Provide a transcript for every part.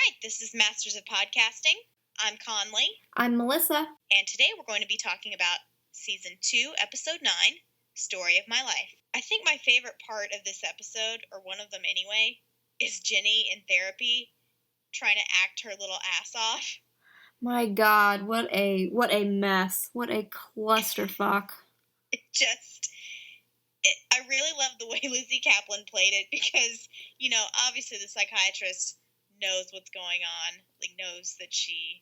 right, this is Masters of Podcasting. I'm Conley. I'm Melissa. And today we're going to be talking about Season 2, Episode 9, Story of My Life. I think my favorite part of this episode, or one of them anyway, is Ginny in therapy trying to act her little ass off. My God, what a mess. What a clusterfuck. I really love the way Lizzie Kaplan played it because, obviously the psychiatrist knows what's going on, knows that she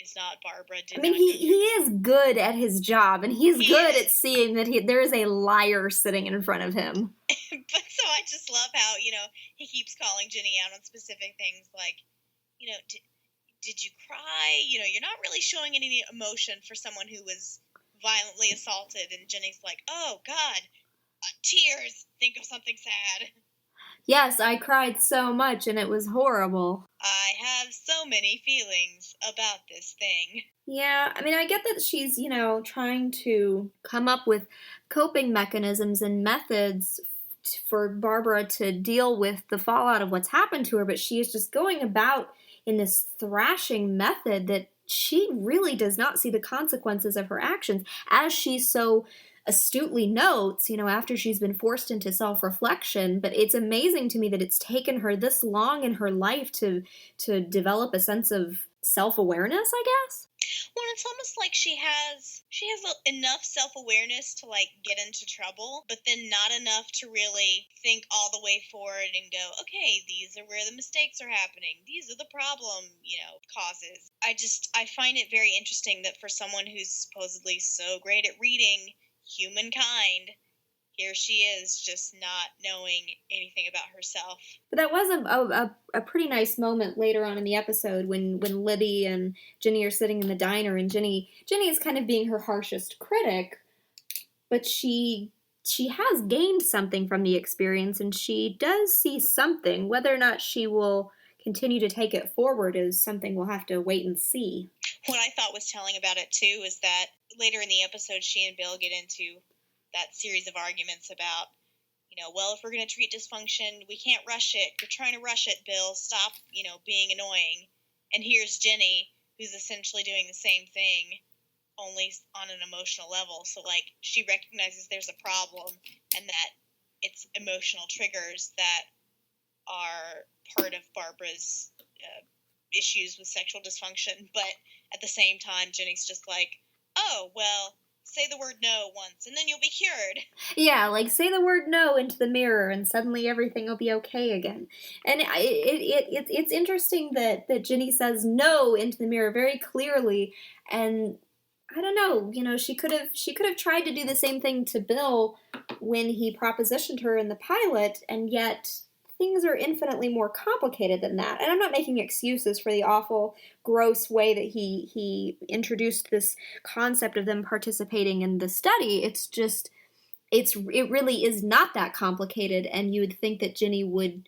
is not Barbara. He is good at his job, and he's good at seeing that there is a liar sitting in front of him. But so I just love how, he keeps calling Ginny out on specific things like, did you cry? You're not really showing any emotion for someone who was violently assaulted. And Ginny's like, oh, God, tears. Think of something sad. Yes, I cried so much, and it was horrible. I have so many feelings about this thing. Yeah, I get that she's, trying to come up with coping mechanisms and methods for Barbara to deal with the fallout of what's happened to her, but she is just going about in this thrashing method that she really does not see the consequences of her actions, as she so astutely notes, after she's been forced into self-reflection. But it's amazing to me that it's taken her this long in her life to develop a sense of self-awareness, I guess. Well, it's almost like she has enough self-awareness to, get into trouble, but then not enough to really think all the way forward and go, okay, these are where the mistakes are happening. These are the problem, causes. I find it very interesting that for someone who's supposedly so great at reading humankind, here she is just not knowing anything about herself. But that was a pretty nice moment later on in the episode when Libby and Ginny are sitting in the diner, and Ginny is kind of being her harshest critic, but she has gained something from the experience, and she does see something. Whether or not she will continue to take it forward is something we'll have to wait and see. What I thought was telling about it, too, is that later in the episode, she and Bill get into that series of arguments about, well, if we're going to treat dysfunction, we can't rush it. You're trying to rush it, Bill. Stop, being annoying. And here's Ginny, who's essentially doing the same thing, only on an emotional level. So, she recognizes there's a problem and that it's emotional triggers that are part of Barbara's issues with sexual dysfunction. But at the same time, Ginny's just like, oh, well, say the word no once, and then you'll be cured. Yeah, say the word no into the mirror, and suddenly everything will be okay again. And it's interesting that Ginny says no into the mirror very clearly, and I don't know, she could have tried to do the same thing to Bill when he propositioned her in the pilot, and yet things are infinitely more complicated than that. And I'm not making excuses for the awful, gross way that he introduced this concept of them participating in the study. It's just, it really is not that complicated, and you would think that Ginny would,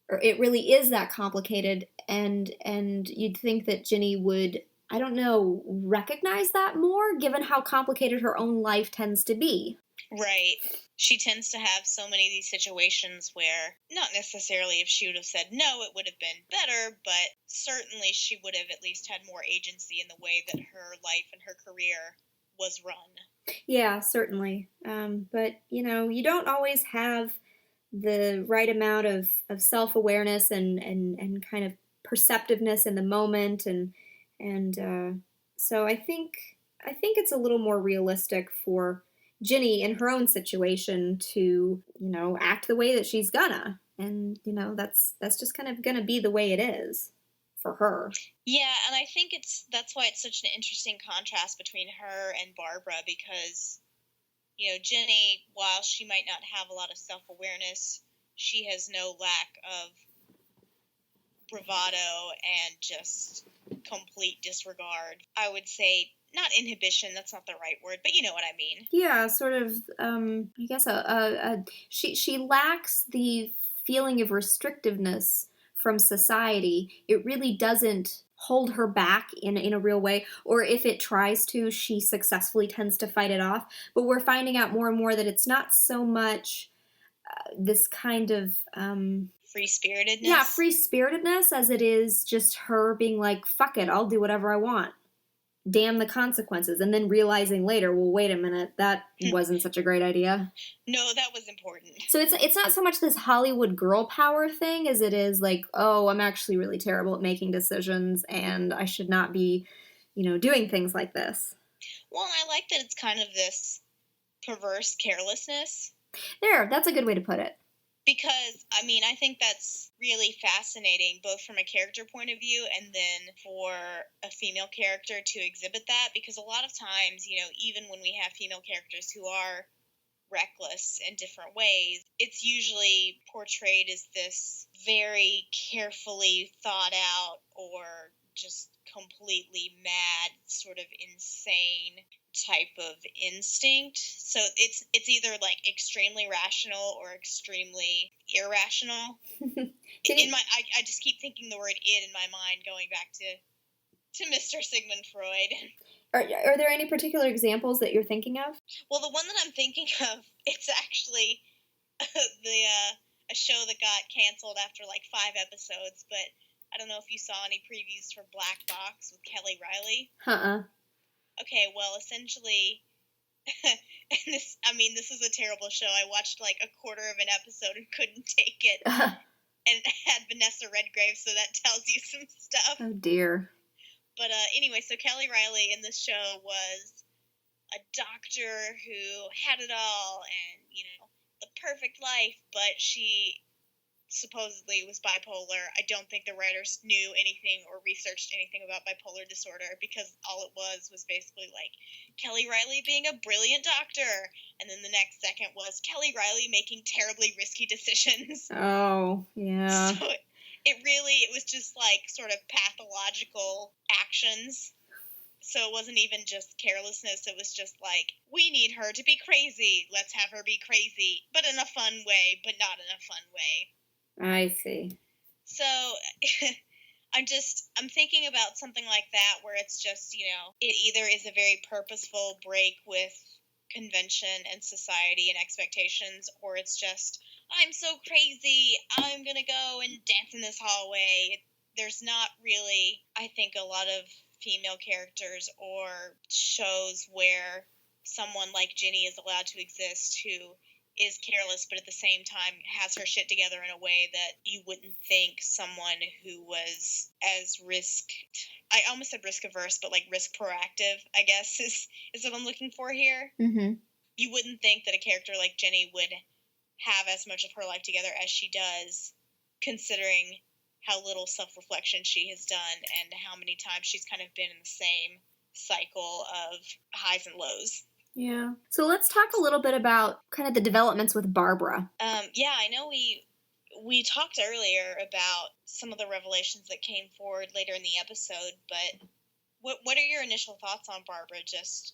or it really is that complicated, and you'd think that Ginny would, I don't know, recognize that more, given how complicated her own life tends to be. Right. She tends to have so many of these situations where, not necessarily if she would have said no, it would have been better, but certainly she would have at least had more agency in the way that her life and her career was run. Yeah, certainly. But, you don't always have the right amount of self-awareness and kind of perceptiveness in the moment, and so I think it's a little more realistic for Ginny in her own situation to, act the way that she's gonna. And, that's just kind of gonna be the way it is for her. Yeah, and I think that's why it's such an interesting contrast between her and Barbara, because, Ginny, while she might not have a lot of self-awareness, she has no lack of bravado and just complete disregard. I would say, not inhibition, that's not the right word, but you know what I mean. Yeah, sort of, I guess, she lacks the feeling of restrictiveness from society. It really doesn't hold her back in a real way, or if it tries to, she successfully tends to fight it off. But we're finding out more and more that it's not so much this kind of free-spiritedness. Yeah, free-spiritedness, as it is just her being like, fuck it, I'll do whatever I want. Damn the consequences. And then realizing later, well, wait a minute, that wasn't such a great idea. No, that was important. So it's not so much this Hollywood girl power thing as it is like, oh, I'm actually really terrible at making decisions and I should not be, doing things like this. Well, I like that it's kind of this perverse carelessness. That's a good way to put it. Because, I think that's really fascinating, both from a character point of view and then for a female character to exhibit that. Because a lot of times, even when we have female characters who are reckless in different ways, it's usually portrayed as this very carefully thought out or just completely mad, sort of insane type of instinct. So it's either like extremely rational or extremely irrational. I just keep thinking the word "it" in my mind, going back to Mr. Sigmund Freud. Are there any particular examples that you're thinking of? Well, the one that I'm thinking of, it's actually a show that got canceled after like 5 episodes, but I don't know if you saw any previews for Black Box with Kelly Riley. Okay, well, essentially, and this is a terrible show. I watched like a quarter of an episode and couldn't take it. And it had Vanessa Redgrave, so that tells you some stuff. Oh, dear. But anyway, so Kelly Riley in this show was a doctor who had it all and, the perfect life, but she supposedly was bipolar. I don't think the writers knew anything or researched anything about bipolar disorder, because all it was basically like Kelly Riley being a brilliant doctor, and then the next second was Kelly Riley making terribly risky decisions. Oh, yeah. So it was just like sort of pathological actions. So it wasn't even just carelessness. It was just like, we need her to be crazy. Let's have her be crazy, but in a fun way, but not in a fun way. I see. So I'm thinking about something like that where it's just, it either is a very purposeful break with convention and society and expectations, or it's just, I'm so crazy, I'm going to go and dance in this hallway. There's not really, I think, a lot of female characters or shows where someone like Ginny is allowed to exist who is careless, but at the same time has her shit together in a way that you wouldn't think someone who was as I almost said risk averse, but like risk proactive, I guess, is what I'm looking for here. Mm-hmm. You wouldn't think that a character like Jenny would have as much of her life together as she does, considering how little self-reflection she has done and how many times she's kind of been in the same cycle of highs and lows. Yeah. So let's talk a little bit about kind of the developments with Barbara. Yeah, I know we talked earlier about some of the revelations that came forward later in the episode, but what are your initial thoughts on Barbara, just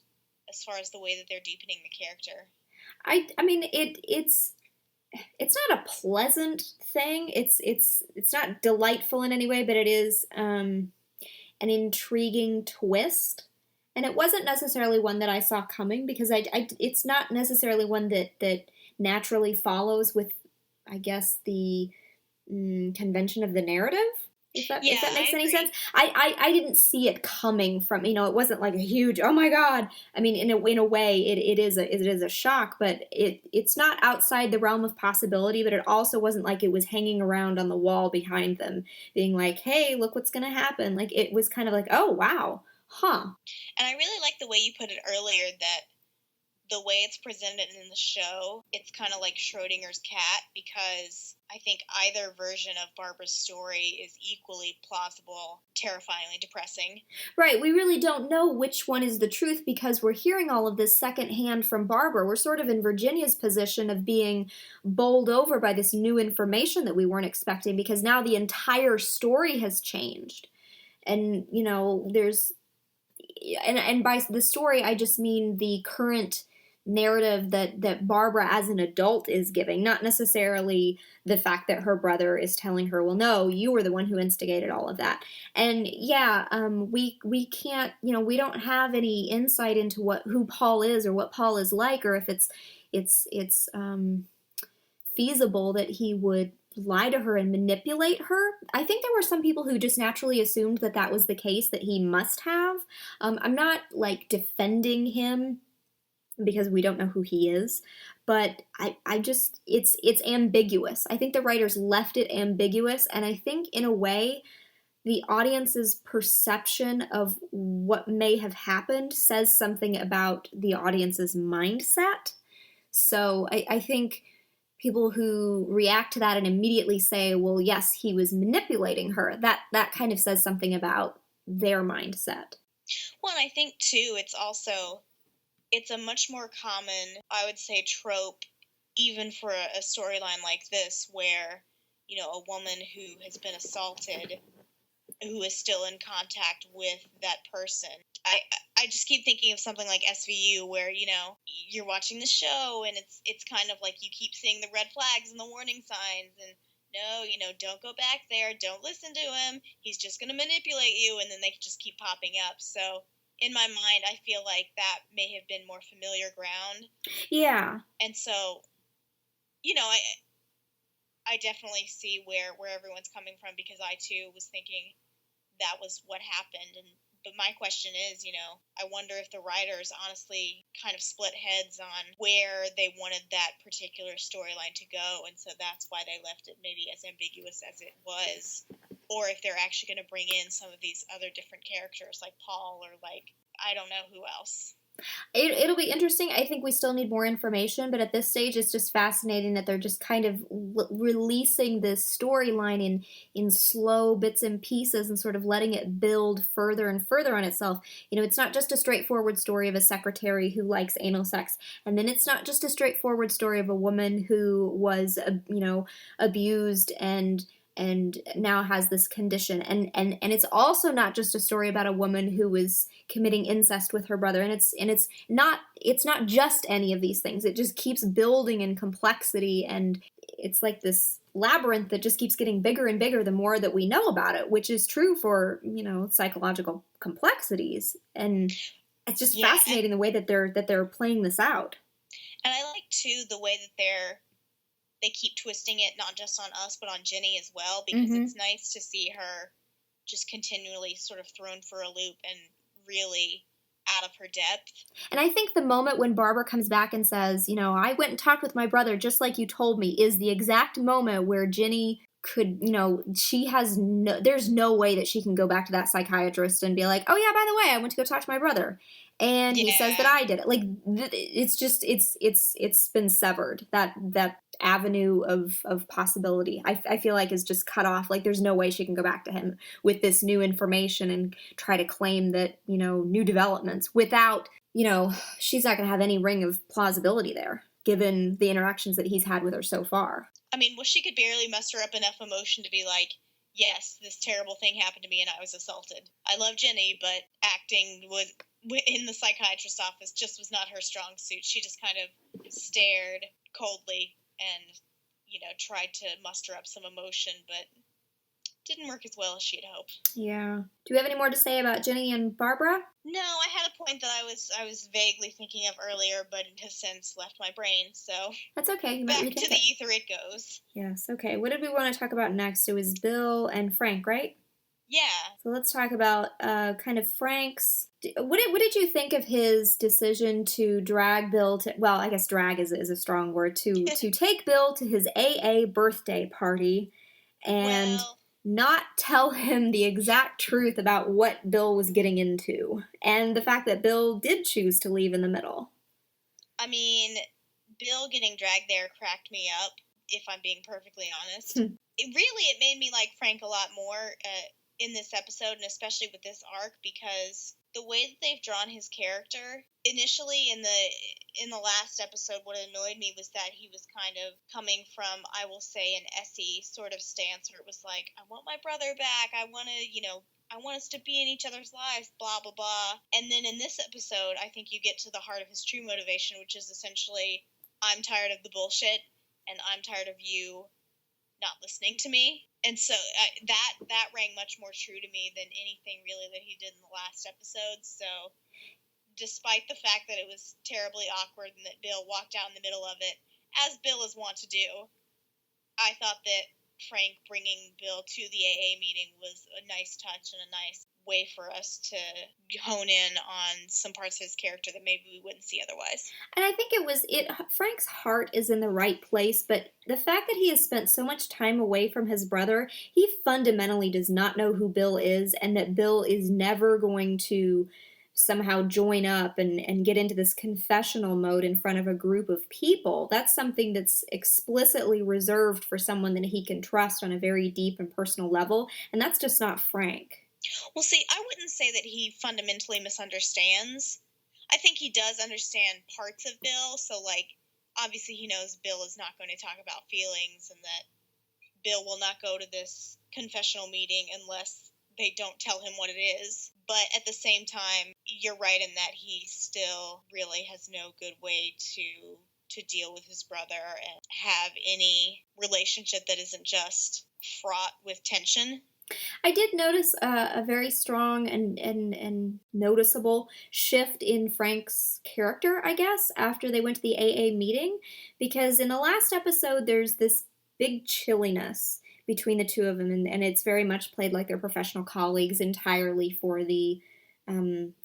as far as the way that they're deepening the character? I mean, it's not a pleasant thing. It's not delightful in any way, but it is an intriguing twist. And it wasn't necessarily one that I saw coming, because it's not necessarily one that naturally follows with, I guess, the convention of the narrative, if that makes any sense. I didn't see it coming from, it wasn't like a huge, oh my God. I mean, in a way, it is a shock, but it's not outside the realm of possibility, but it also wasn't like it was hanging around on the wall behind them, being like, hey, look what's going to happen. Like, it was kind of like, oh, wow. Huh. And I really like the way you put it earlier, that the way it's presented in the show, it's kind of like Schrodinger's cat, because I think either version of Barbara's story is equally plausible, terrifyingly depressing. Right. We really don't know which one is the truth, because we're hearing all of this secondhand from Barbara. We're sort of in Virginia's position of being bowled over by this new information that we weren't expecting, because now the entire story has changed. And, there's... And by the story, I just mean the current narrative that Barbara as an adult is giving, not necessarily the fact that her brother is telling her, well, no, you were the one who instigated all of that. And yeah, we can't, we don't have any insight into who Paul is or what Paul is like, or if it's feasible that he would lie to her and manipulate her. I think there were some people who just naturally assumed that that was the case, that he must have. I'm not like defending him because we don't know who he is, but I just it's ambiguous. I think the writers left it ambiguous, and I think in a way the audience's perception of what may have happened says something about the audience's mindset. So I think people who react to that and immediately say, well, yes, he was manipulating her, that kind of says something about their mindset. Well, and I think, too, it's a much more common, I would say, trope, even for a storyline like this, where, a woman who has been assaulted, who is still in contact with that person. I just keep thinking of something like SVU, where you're watching the show and it's kind of like you keep seeing the red flags and the warning signs, and no, don't go back there, don't listen to him, he's just going to manipulate you, and then they just keep popping up. So in my mind, I feel like that may have been more familiar ground. Yeah. And so, I definitely see where everyone's coming from, because I too was thinking that was what happened. But my question is, I wonder if the writers honestly kind of split heads on where they wanted that particular storyline to go, and so that's why they left it maybe as ambiguous as it was, or if they're actually going to bring in some of these other different characters like Paul, or like, I don't know who else. It'll be interesting. I think we still need more information, but at this stage, it's just fascinating that they're just kind of releasing this storyline in slow bits and pieces and sort of letting it build further and further on itself. It's not just a straightforward story of a secretary who likes anal sex, and then it's not just a straightforward story of a woman who was, abused and now has this condition, and it's also not just a story about a woman who was committing incest with her brother, and it's not just any of these things. It just keeps building in complexity, and it's like this labyrinth that just keeps getting bigger and bigger the more that we know about it, which is true for psychological complexities. And it's just fascinating the way that they're playing this out. And I like too the way that they keep twisting it, not just on us, but on Jenny as well, because it's nice to see her just continually sort of thrown for a loop and really out of her depth. And I think the moment when Barbara comes back and says, I went and talked with my brother just like you told me, is the exact moment where Jenny could, there's no way that she can go back to that psychiatrist and be like, oh yeah, by the way, I went to go talk to my brother, and he says that I did it. Like, it's just, it's been severed. That avenue of possibility, I feel like, is just cut off. Like, there's no way she can go back to him with this new information and try to claim that, new developments without, she's not going to have any ring of plausibility there, given the interactions that he's had with her so far. I mean, well, she could barely muster up enough emotion to be like, yes, this terrible thing happened to me and I was assaulted. I love Jenny, but acting was in the psychiatrist's office just was not her strong suit. She just kind of stared coldly and, tried to muster up some emotion, but didn't work as well as she had hoped. Yeah. Do you have any more to say about Jenny and Barbara? No, I had a point that I was vaguely thinking of earlier, but it has since left my brain, so... That's okay. Back to the ether it goes. Yes, okay. What did we want to talk about next? It was Bill and Frank, right? Yeah. So let's talk about kind of Frank's... What did you think of his decision to drag Bill to... Well, I guess drag is a strong word. To take Bill to his AA birthday party and... Well, not tell him the exact truth about what Bill was getting into, and the fact that Bill did choose to leave in the middle. I mean, Bill getting dragged there cracked me up, if I'm being perfectly honest. It made me like Frank a lot more in this episode, and especially with this arc, because the way that they've drawn his character, initially in the last episode, what annoyed me was that he was kind of coming from, I will say, an Essie sort of stance, where it was like, I want my brother back, I want us to be in each other's lives, blah, blah, blah. And then in this episode, I think you get to the heart of his true motivation, which is essentially, I'm tired of the bullshit, and I'm tired of you not listening to me. And so that rang much more true to me than anything really that he did in the last episode. So despite the fact that it was terribly awkward and that Bill walked out in the middle of it, as Bill is wont to do, I thought that Frank bringing Bill to the AA meeting was a nice touch and a nice way for us to hone in on some parts of his character that maybe we wouldn't see otherwise. And I think Frank's heart is in the right place, but the fact that he has spent so much time away from his brother, he fundamentally does not know who Bill is, and that Bill is never going to somehow join up and get into this confessional mode in front of a group of people. That's something that's explicitly reserved for someone that he can trust on a very deep and personal level, and that's just not Frank. Well, see, I wouldn't say that he fundamentally misunderstands. I think he does understand parts of Bill, so, like, obviously he knows Bill is not going to talk about feelings and that Bill will not go to this confessional meeting unless they don't tell him what it is. But at the same time, you're right in that he still really has no good way to deal with his brother and have any relationship that isn't just fraught with tension. I did notice a very strong and noticeable shift in Frank's character, I guess, after they went to the AA meeting, because in the last episode there's this big chilliness between the two of them, and it's very much played like they're professional colleagues entirely for the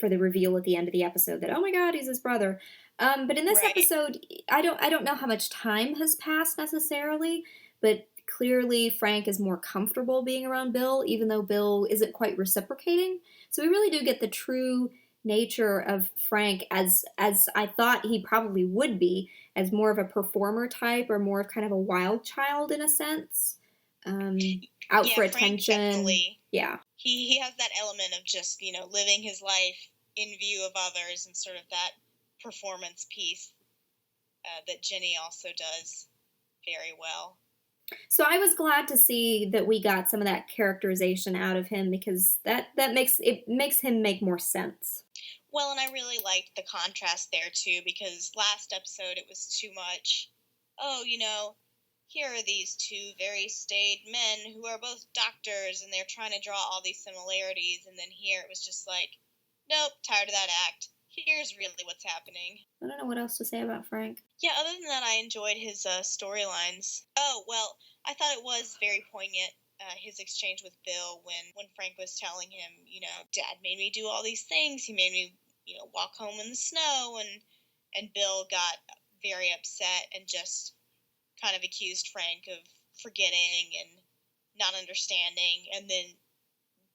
reveal at the end of the episode that, oh my God, he's his brother. But in this episode, I don't know how much time has passed necessarily, but clearly Frank is more comfortable being around Bill, even though Bill isn't quite reciprocating. So we really do get the true nature of Frank as I thought he probably would be, as more of a performer type or more of kind of a wild child in a sense. Out for attention. Definitely. Yeah. He has that element of just, living his life in view of others and sort of that performance piece that Jenny also does very well. So I was glad to see that we got some of that characterization out of him, because that makes him make more sense. Well, and I really liked the contrast there too, because last episode it was too much. Oh, here are these two very staid men who are both doctors, and they're trying to draw all these similarities. And then here it was just like, nope, tired of that act. Here's really what's happening. I don't know what else to say about Frank. Yeah, other than that, I enjoyed his storylines. Oh, well, I thought it was very poignant, his exchange with Bill when Frank was telling him, Dad made me do all these things. He made me, walk home in the snow. And Bill got very upset and just kind of accused Frank of forgetting and not understanding, and then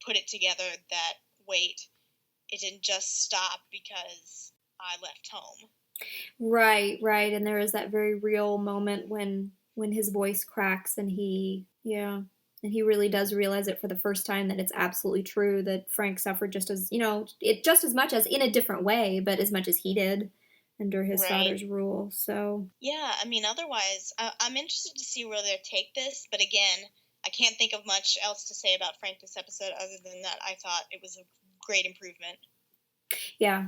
put it together that, wait, it didn't just stop because I left home. Right. And there is that very real moment when his voice cracks and he really does realize it for the first time, that it's absolutely true that Frank suffered just as much as in a different way, but as much as he did under his father's rule. So yeah, otherwise, I'm interested to see where they'll take this. But again, I can't think of much else to say about Frank this episode other than that I thought it was a great improvement. Yeah,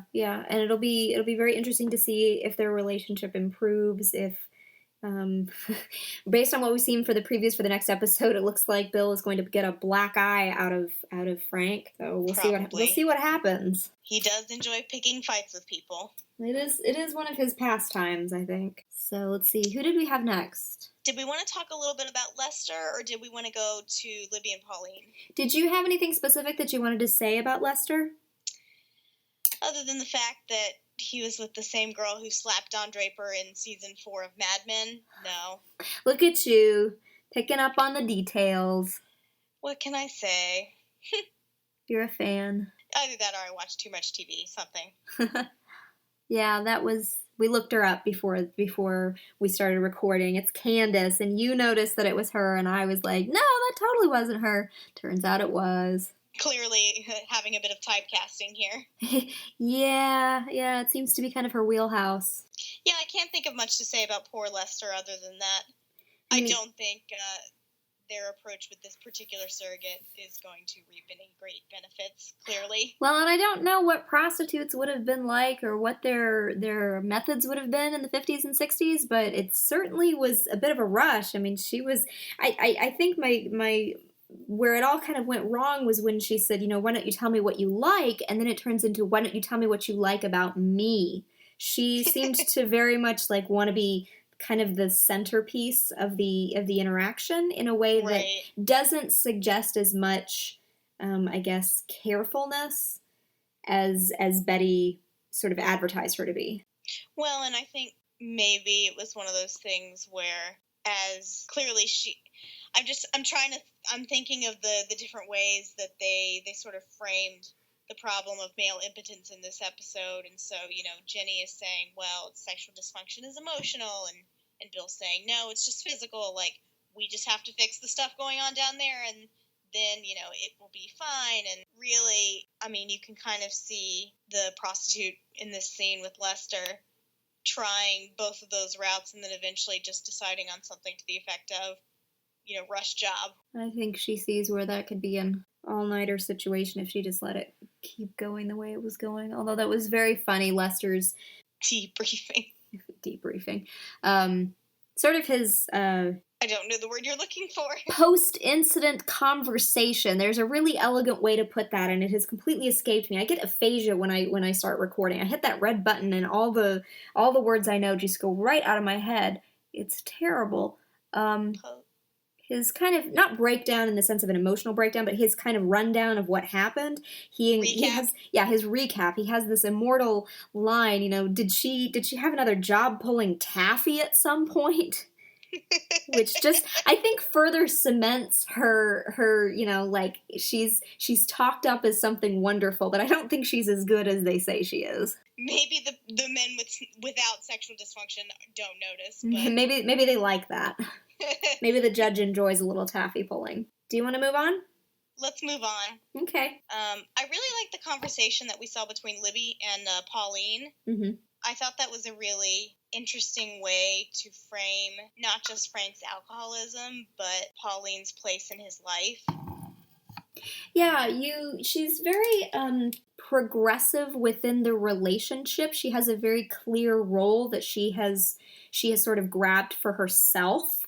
and it'll be very interesting to see if their relationship improves. If based on what we've seen for the next episode, it looks like Bill is going to get a black eye out of Frank. So we'll see what happens. He does enjoy picking fights with people. It is one of his pastimes, I think. So let's see, who did we have next? Did we want to talk a little bit about Lester, or did we want to go to Libby and Pauline? Did you have anything specific that you wanted to say about Lester? Other than the fact that he was with the same girl who slapped Don Draper in season 4 of Mad Men? No. Look at you, picking up on the details. What can I say? You're a fan. Either that or I watch too much TV, something. Yeah, we looked her up before we started recording. It's Candace, and you noticed that it was her, and I was like, no, that totally wasn't her. Turns out it was. Clearly having a bit of typecasting here. Yeah, it seems to be kind of her wheelhouse. Yeah, I can't think of much to say about poor Lester other than that. I don't think their approach with this particular surrogate is going to reap any great benefits, clearly. Well, and I don't know what prostitutes would have been like or what their methods would have been in the 50s and 60s, but it certainly was a bit of a rush. She was... I think my where it all kind of went wrong was when she said, why don't you tell me what you like? And then it turns into, why don't you tell me what you like about me? She seemed to very much want to be kind of the centerpiece of the interaction in a way that doesn't suggest as much, I guess, carefulness as Betty sort of advertised her to be. Well, and I think maybe it was one of those things where, as clearly I'm thinking of the different ways that they sort of framed the problem of male impotence in this episode. And so, Jenny is saying, well, sexual dysfunction is emotional, and Bill's saying, no, it's just physical. Like, we just have to fix the stuff going on down there, and then, it will be fine. And really, I mean, you can kind of see the prostitute in this scene with Lester trying both of those routes and then eventually just deciding on something to the effect of, rush job. I think she sees where that could be an all-nighter situation if she just let it keep going the way it was going. Although that was very funny, Lester's debriefing. Sort of his I don't know the word you're looking for. Post-incident conversation. There's a really elegant way to put that, and it has completely escaped me. I get aphasia when I start recording. I hit that red button, and all the words I know just go right out of my head. It's terrible. His kind of, not breakdown in the sense of an emotional breakdown, but his kind of rundown of what happened. He has his recap. He has this immortal line, did she have another job pulling taffy at some point? Which just, I think, further cements her, like, she's talked up as something wonderful, but I don't think she's as good as they say she is. Maybe the men without sexual dysfunction don't notice. But... Maybe they like that. Maybe the judge enjoys a little taffy pulling. Do you want to move on? Let's move on. Okay. I really like the conversation that we saw between Libby and Pauline. Mm-hmm. I thought that was a really interesting way to frame not just Frank's alcoholism, but Pauline's place in his life. Yeah, she's very progressive within the relationship. She has a very clear role that she has sort of grabbed for herself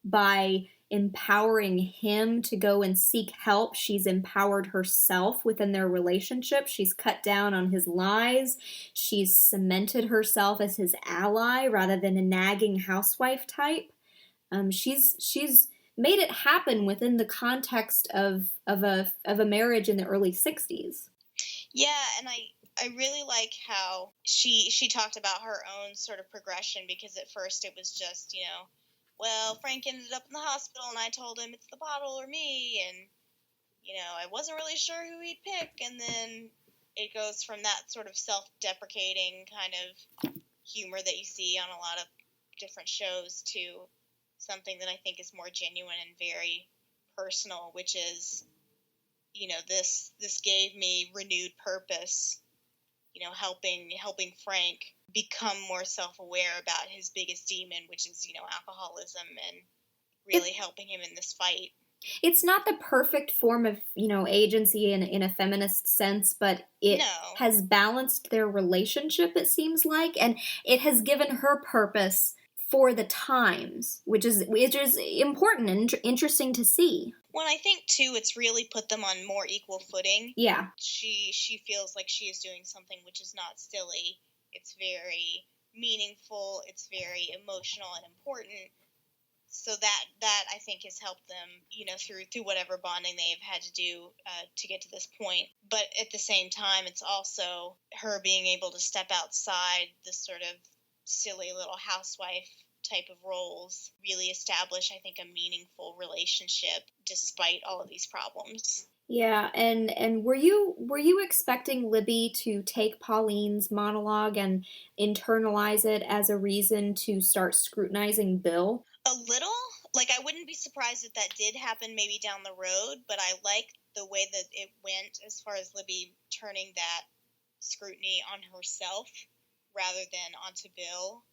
by empowering him to go and seek help. She's empowered herself within their relationship. She's cut down on his lies. She's cemented herself as his ally rather than a nagging housewife type. She's made it happen within the context of a marriage in the early 60s. Yeah, and I really like how she talked about her own sort of progression, because at first it was just, well, Frank ended up in the hospital and I told him it's the bottle or me, and, I wasn't really sure who he'd pick, and then it goes from that sort of self-deprecating kind of humor that you see on a lot of different shows to something that I think is more genuine and very personal, which is, this gave me renewed purpose, helping Frank become more self-aware about his biggest demon, which is, alcoholism, and really helping him in this fight. It's not the perfect form of, agency in a feminist sense, but it has balanced their relationship, it seems like, and it has given her purpose for the times, which is important and interesting to see. Well, I think, too, it's really put them on more equal footing. Yeah. She feels like she is doing something which is not silly. It's very meaningful. It's very emotional and important. So that I think has helped them, through whatever bonding they've had to do to get to this point. But at the same time, it's also her being able to step outside this sort of silly little housewife type of roles, really establish, I think, a meaningful relationship despite all of these problems. Yeah, and were you expecting Libby to take Pauline's monologue and internalize it as a reason to start scrutinizing Bill? A little. Like, I wouldn't be surprised if that did happen maybe down the road, but I liked the way that it went as far as Libby turning that scrutiny on herself rather than onto Bill.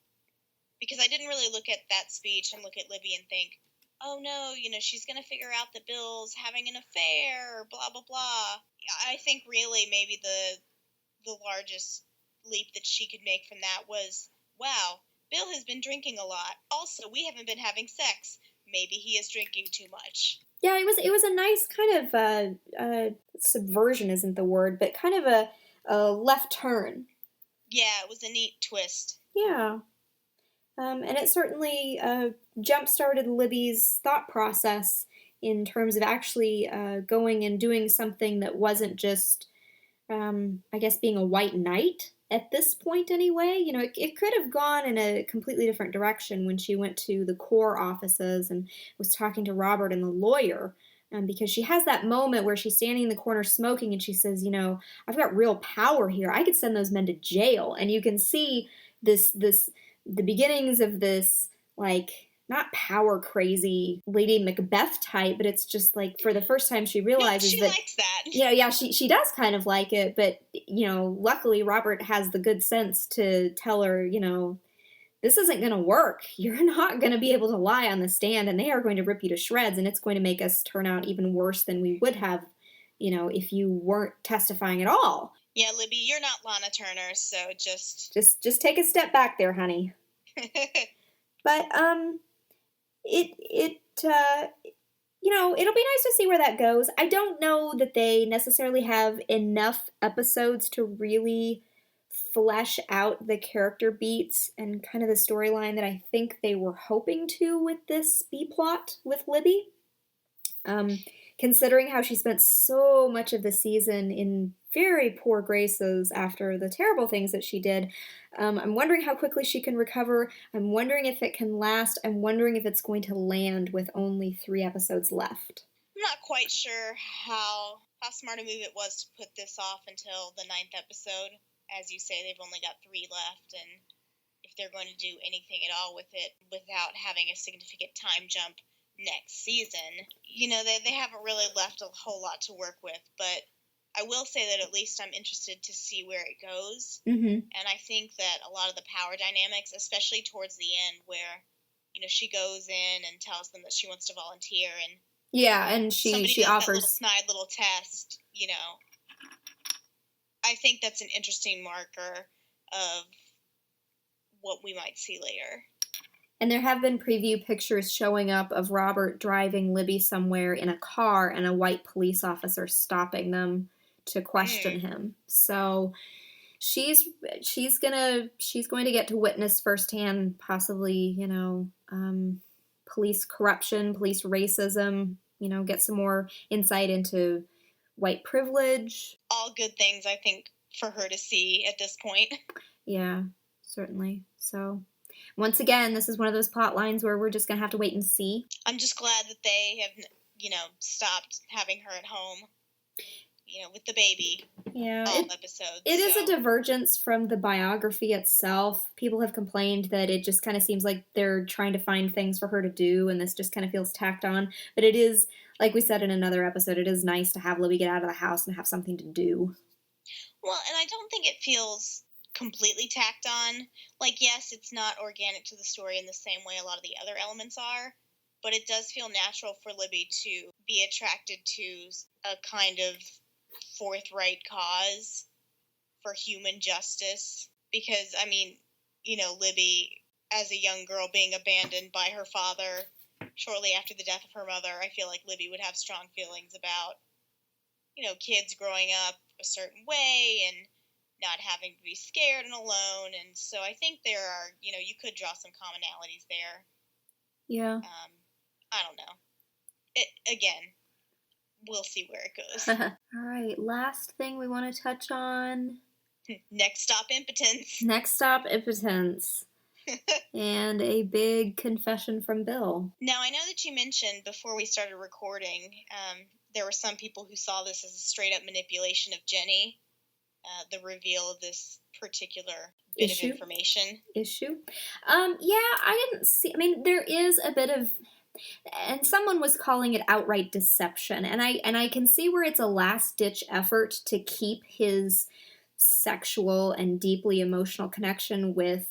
Because I didn't really look at that speech and look at Libby and think, oh no, she's going to figure out that Bill's having an affair, or blah, blah, blah. I think really maybe the largest leap that she could make from that was, wow, Bill has been drinking a lot. Also, we haven't been having sex. Maybe he is drinking too much. Yeah, it was a nice kind of subversion isn't the word, but kind of a left turn. Yeah, it was a neat twist. Yeah. And it certainly jump-started Libby's thought process in terms of actually going and doing something that wasn't just, I guess, being a white knight at this point anyway. You know, it could have gone in a completely different direction when she went to the Corps offices and was talking to Robert and the lawyer. Because she has that moment where she's standing in the corner smoking and she says, you know, I've got real power here. I could send those men to jail. And you can see the beginnings of this, like, not power crazy Lady Macbeth type, but it's just like for the first time she realizes she likes that. Yeah, she does kind of like it, but you know, luckily Robert has the good sense to tell her, you know, this isn't going to work. You're not going to be able to lie on the stand, and they are going to rip you to shreds, and it's going to make us turn out even worse than we would have, you know, if you weren't testifying at all. Yeah, Libby, you're not Lana Turner, so just take a step back there, honey. But you know, it'll be nice to see where that goes. I don't know that they necessarily have enough episodes to really flesh out the character beats and kind of the storyline that I think they were hoping to with this B-plot with Libby. Considering how she spent so much of the season in very poor graces after the terrible things that she did. I'm wondering how quickly she can recover. I'm wondering if it can last. I'm wondering if it's going to land with only 3 episodes left. I'm not quite sure how smart a move it was to put this off until the 9th episode. As you say, they've only got 3 left, and if they're going to do anything at all with it without having a significant time jump next season, you know, they haven't really left a whole lot to work with, but I will say that at least I'm interested to see where it goes. Mm-hmm. And I think that a lot of the power dynamics, especially towards the end where, you know, she goes in and tells them that she wants to volunteer, and and she does offers that little snide little test, you know, I think that's an interesting marker of what we might see later. And there have been preview pictures showing up of Robert driving Libby somewhere in a car and a white police officer stopping them to question him. So she's going to get to witness firsthand, possibly, you know, police corruption, police racism, you know, get some more insight into white privilege. All good things, I think, for her to see at this point. Yeah, certainly. So once again, this is one of those plot lines where we're just going to have to wait and see. I'm just glad that they have, you know, stopped having her at home, you know, with the baby. Yeah. All episodes. It is a divergence from the biography itself. People have complained that it just kind of seems like they're trying to find things for her to do, and this just kind of feels tacked on. But it is, like we said in another episode, it is nice to have Libby get out of the house and have something to do. Well, and I don't think it feels completely tacked on. Like, yes, it's not organic to the story in the same way a lot of the other elements are, but it does feel natural for Libby to be attracted to a kind of forthright cause for human justice. Because, I mean, you know, Libby, as a young girl being abandoned by her father shortly after the death of her mother, I feel like Libby would have strong feelings about, you know, kids growing up a certain way and not having to be scared and alone. And so I think there are, you know, you could draw some commonalities there. Yeah. I don't know. Again, we'll see where it goes. All right, last thing we want to touch on. Next stop, impotence. Next stop, impotence. And a big confession from Bill. Now, I know that you mentioned before we started recording, there were some people who saw this as a straight-up manipulation of Jenny, the reveal of this particular bit of information. Yeah, I didn't see... I mean, there is a bit of... And someone was calling it outright deception, and I can see where it's a last-ditch effort to keep his sexual and deeply emotional connection with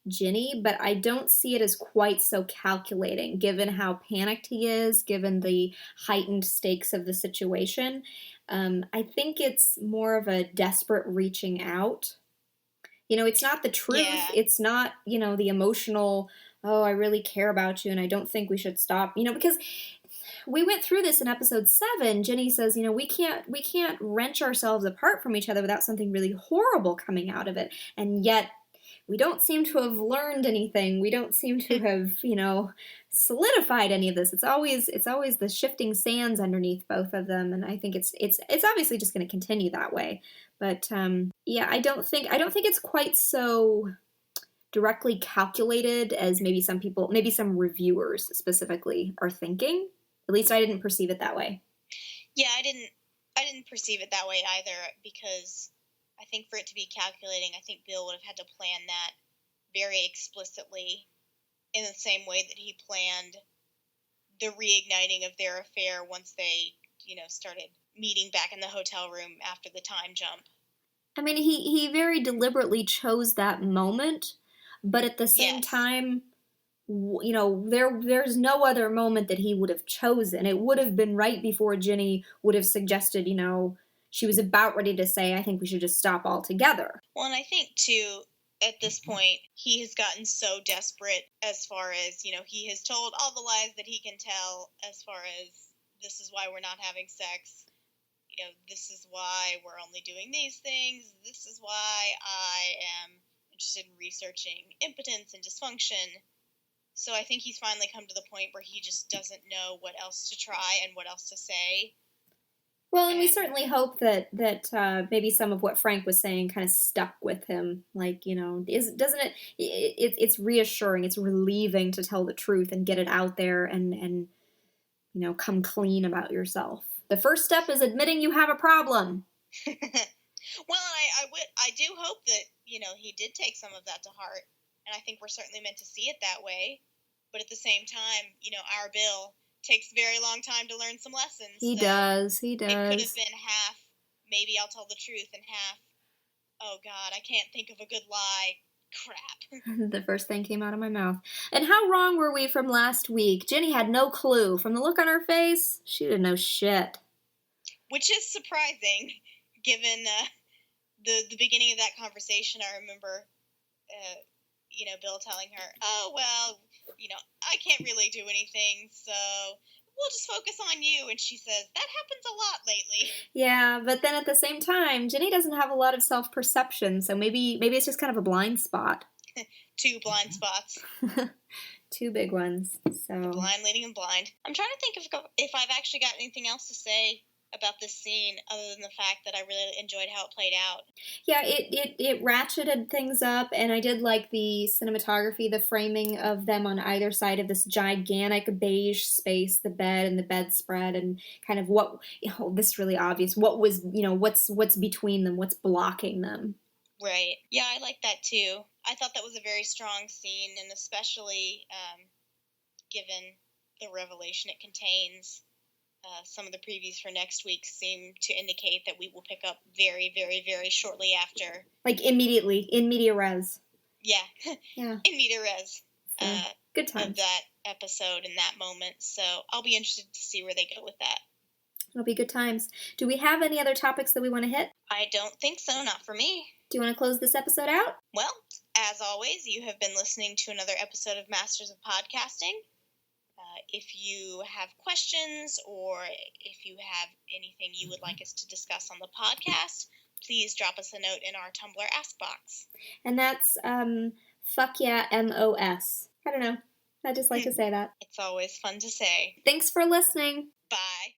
Ginny, but I don't see it as quite so calculating, given how panicked he is, given the heightened stakes of the situation. I think it's more of a desperate reaching out. You know, it's not the truth. Yeah. It's not, you know, the emotional, oh, I really care about you and I don't think we should stop. You know, because we went through this in episode 7. Ginny says, you know, we can't wrench ourselves apart from each other without something really horrible coming out of it. And yet we don't seem to have learned anything. We don't seem to have, solidified any of this. It's always the shifting sands underneath both of them, and I think it's obviously just going to continue that way. But yeah, I don't think it's quite so directly calculated as maybe some reviewers specifically are thinking. At least I didn't perceive it that way. Yeah, I didn't perceive it that way either, because I think for it to be calculating, I think Bill would have had to plan that very explicitly in the same way that he planned the reigniting of their affair once they, started meeting back in the hotel room after the time jump. I mean, he very deliberately chose that moment, but at the same time, there's no other moment that he would have chosen. It would have been right before Ginny would have suggested, she was about ready to say, I think we should just stop altogether. Well, and I think, too, at this point, he has gotten so desperate as far as, he has told all the lies that he can tell as far as this is why we're not having sex. This is why we're only doing these things. This is why I am interested in researching impotence and dysfunction. So I think he's finally come to the point where he just doesn't know what else to try and what else to say. Well, and we certainly hope that maybe some of what Frank was saying kind of stuck with him. Like, it's reassuring, it's relieving to tell the truth and get it out there and come clean about yourself. The first step is admitting you have a problem. Well, I do hope that, he did take some of that to heart. And I think we're certainly meant to see it that way. But at the same time, our Bill takes a very long time to learn some lessons. He does. It could have been half, maybe I'll tell the truth, and half, oh God, I can't think of a good lie. Crap. The first thing came out of my mouth. And how wrong were we from last week? Jenny had no clue. From the look on her face, she didn't know shit. Which is surprising, given the beginning of that conversation. I remember, Bill telling her, oh, well, I can't really do anything, so we'll just focus on you. And she says, that happens a lot lately. Yeah, but then at the same time, Jenny doesn't have a lot of self-perception, so maybe it's just kind of a blind spot. 2 blind spots. 2 big ones. So the blind leading them blind. I'm trying to think if I've actually got anything else to say about this scene other than the fact that I really enjoyed how it played out. Yeah, it ratcheted things up, and I did like the cinematography, the framing of them on either side of this gigantic beige space, the bed and the bedspread, and kind of what, this is really obvious, what was, what's between them, what's blocking them. Right. Yeah, I like that too. I thought that was a very strong scene, and especially given the revelation it contains. Some of the previews for next week seem to indicate that we will pick up very, very, very shortly after. Like immediately, in media res. Yeah. Yeah. In media res. Good times. Of that episode and that moment. So I'll be interested to see where they go with that. It'll be good times. Do we have any other topics that we want to hit? I don't think so, not for me. Do you want to close this episode out? Well, as always, you have been listening to another episode of Masters of Podcasting. If you have questions or if you have anything you would like us to discuss on the podcast, please drop us a note in our Tumblr Ask Box. And that's fuck yeah MOS. I don't know. I just like to say that. It's always fun to say. Thanks for listening.